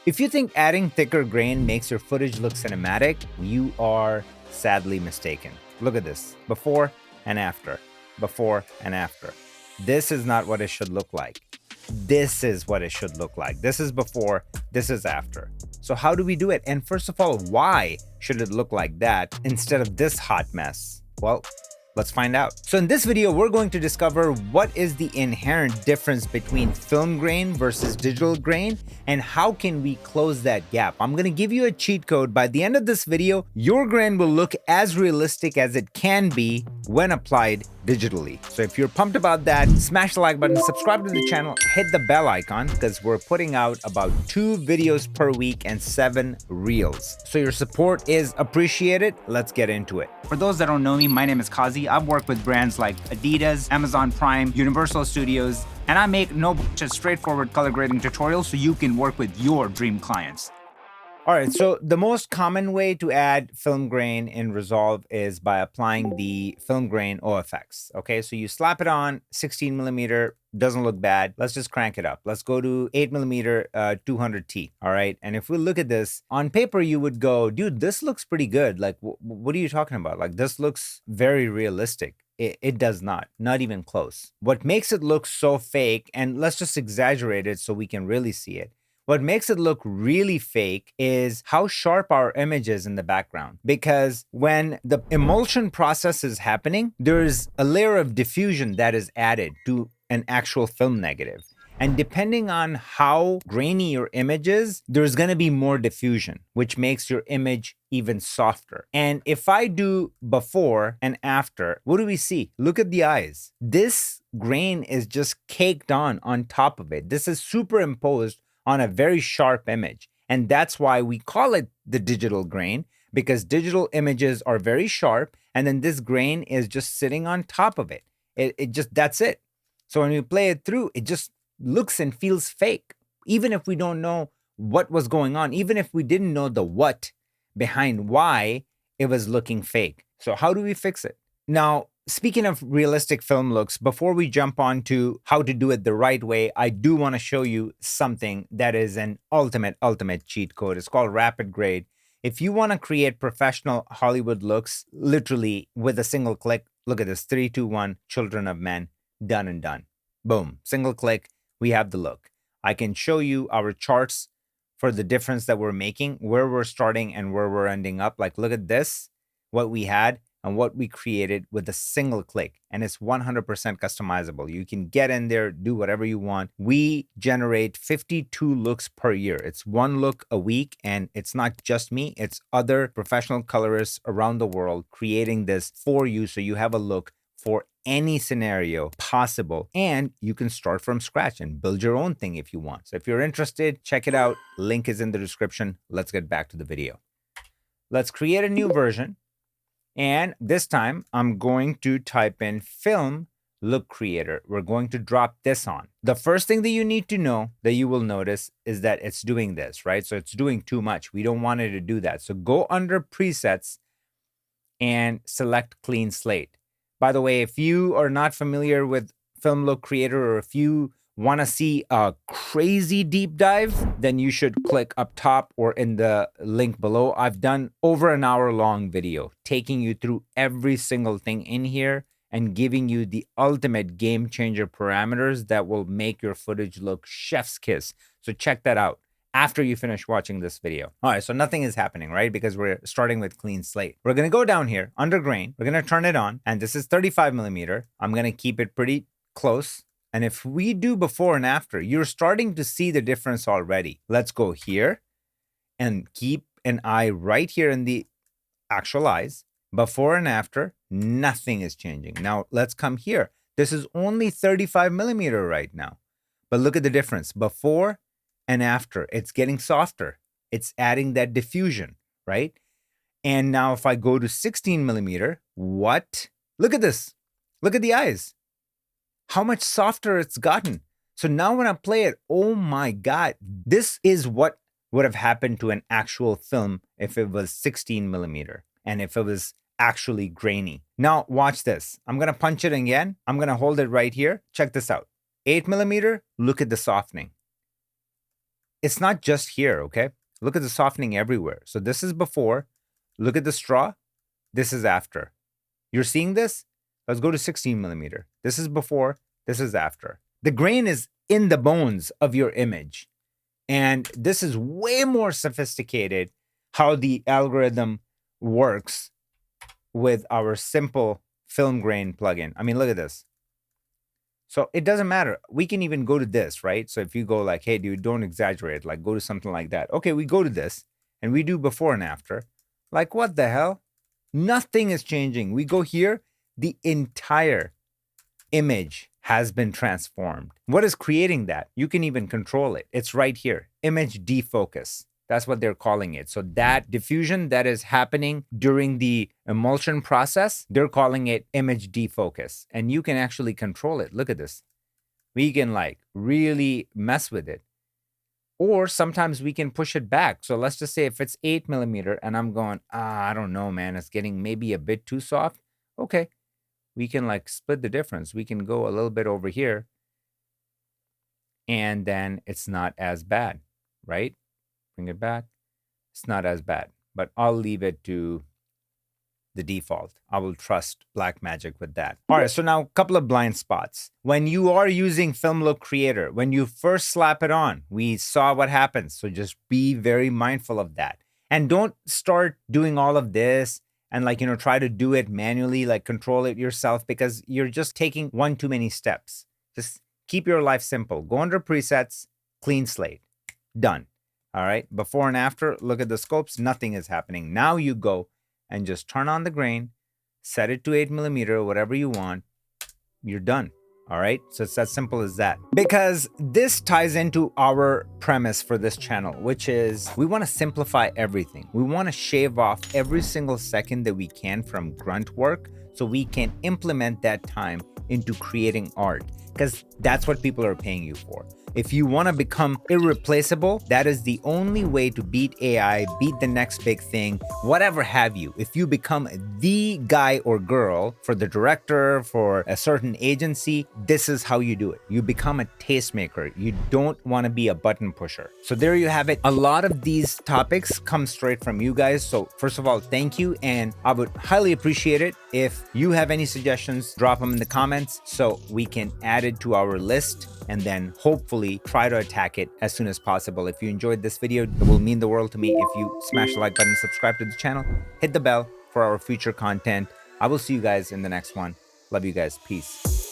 If you think adding thicker grain makes your footage look cinematic, you are sadly mistaken. Look at this, before and after, before and after. This is not what it should look like. This is what it should look like. This is before, this is after. So how do we do it? And first of all, why should it look like that instead of this hot mess? Well, let's find out. So in this video, we're going to discover what is the inherent difference between film grain versus digital grain and how can we close that gap. I'm going to give you a cheat code. By the end of this video, your grain will look as realistic as it can be when applied digitally. So if you're pumped about that, smash the like button, subscribe to the channel, hit the bell icon because we're putting out about 2 videos per week and 7 reels. So your support is appreciated. Let's get into it. For those that don't know me, my name is Qazi. I've worked with brands like Adidas, Amazon Prime, Universal Studios, and I make just straightforward color grading tutorials so you can work with your dream clients. All right, so the most common way to add film grain in Resolve is by applying the film grain OFX. Okay, so you slap it on, 16 millimeter, doesn't look bad. Let's just crank it up. Let's go to 8 millimeter 200T. All right, and if we look at this on paper, you would go, dude, this looks pretty good. Like, what are you talking about? Like, this looks very realistic. It does not even close. What makes it look so fake, and let's just exaggerate it so we can really see it. What makes it look really fake is how sharp our image is in the background. Because when the emulsion process is happening, there's a layer of diffusion that is added to an actual film negative. And depending on how grainy your image is, there's going to be more diffusion, which makes your image even softer. And if I do before and after, what do we see? Look at the eyes. This grain is just caked on top of it. This is superimposed on a very sharp image. And that's why we call it the digital grain, because digital images are very sharp, and then this grain is just sitting on top of it. It just, that's it. So when we play it through, it just looks and feels fake, even if we don't know what was going on, even if we didn't know the what behind why it was looking fake. So how do we fix it? Now, speaking of realistic film looks, before we jump on to how to do it the right way, I do want to show you something that is an ultimate cheat code. It's called RapidGrade. If you want to create professional Hollywood looks, literally with a single click, look at this, 3, 2, 1, Children of Men, done and done. Boom, single click, we have the look. I can show you our charts for the difference that we're making, where we're starting and where we're ending up. Like, look at this, what we had and what we created with a single click, and it's 100% customizable. You can get in there, do whatever you want. We generate 52 looks per year. It's 1 look a week, and it's not just me, it's other professional colorists around the world creating this for you so you have a look for any scenario possible, and you can start from scratch and build your own thing if you want. So if you're interested, check it out. Link is in the description. Let's get back to the video. Let's create a new version. And this time I'm going to type in film look creator. We're going to drop this on. The first thing that you need to know that you will notice is that it's doing this, right? So it's doing too much. We don't want it to do that. So go under presets and select clean slate. By the way, if you are not familiar with film look creator, or if you want to see a crazy deep dive, then you should click up top or in the link below. I've done over an hour-long video taking you through every single thing in here and giving you the ultimate game changer parameters that will make your footage look chef's kiss. So check that out after you finish watching this video. All right, so nothing is happening, right? Because we're starting with clean slate. We're gonna go down here under grain. We're gonna turn it on, and this is 35 millimeter. I'm gonna keep it pretty close. And if we do before and after, you're starting to see the difference already. Let's go here and keep an eye right here in the actual eyes. Before and after, nothing is changing. Now let's come here. This is only 35 millimeter right now, but look at the difference. Before and after, it's getting softer. It's adding that diffusion, right? And now if I go to 16 millimeter, what? Look at this. Look at the eyes. How much softer it's gotten. So now when I play it, oh my God, this is what would have happened to an actual film if it was 16 millimeter and if it was actually grainy. Now watch this. I'm gonna punch it again. I'm gonna hold it right here. Check this out. 8 millimeter, look at the softening. it's not just here, okay? Look at the softening everywhere. So this is before. Look at the straw. This is after. You're seeing this? Let's go to 16 millimeter. This is before. This is after. The grain is in the bones of your image. And this is way more sophisticated how the algorithm works with our simple film grain plugin. I mean, look at this. So it doesn't matter. We can even go to this, right? So if you go like, hey, dude, don't exaggerate, like go to something like that. Okay, we go to this and we do before and after. Like, what the hell? Nothing is changing. We go here, the entire image has been transformed. What is creating that? You can even control it. It's right here, image defocus. That's what they're calling it. So that diffusion that is happening during the emulsion process, they're calling it image defocus. And you can actually control it. Look at this. We can like really mess with it. Or sometimes we can push it back. So let's just say if it's 8 millimeter and I'm going, I don't know, man, it's getting maybe a bit too soft. Okay, we can like split the difference. We can go a little bit over here and then it's not as bad, right? Bring it back. It's not as bad, but I'll leave it to the default. I will trust Blackmagic with that. All right, so now a couple of blind spots. When you are using Film Look Creator, when you first slap it on, we saw what happens. So just be very mindful of that. And don't start doing all of this and like, try to do it manually, like control it yourself, because you're just taking one too many steps. Just keep your life simple. Go under presets, clean slate, done. All right, before and after, look at the scopes, nothing is happening. Now you go and just turn on the grain, set it to 8 millimeter, whatever you want, you're done. All right, so it's as simple as that. Because this ties into our premise for this channel, which is we want to simplify everything. We want to shave off every single second that we can from grunt work so we can implement that time into creating art, because that's what people are paying you for. If you want to become irreplaceable, that is the only way to beat AI, beat the next big thing, whatever have you. If you become the guy or girl for the director, for a certain agency, this is how you do it. You become a tastemaker. You don't want to be a button pusher. So there you have it. A lot of these topics come straight from you guys. So first of all, thank you. And I would highly appreciate it if you have any suggestions, drop them in the comments so we can add it to our list and then hopefully try to attack it as soon as possible. If you enjoyed this video, it will mean the world to me if you smash the like button, subscribe to the channel, hit the bell for our future content. I will see you guys in the next one. Love you guys. Peace.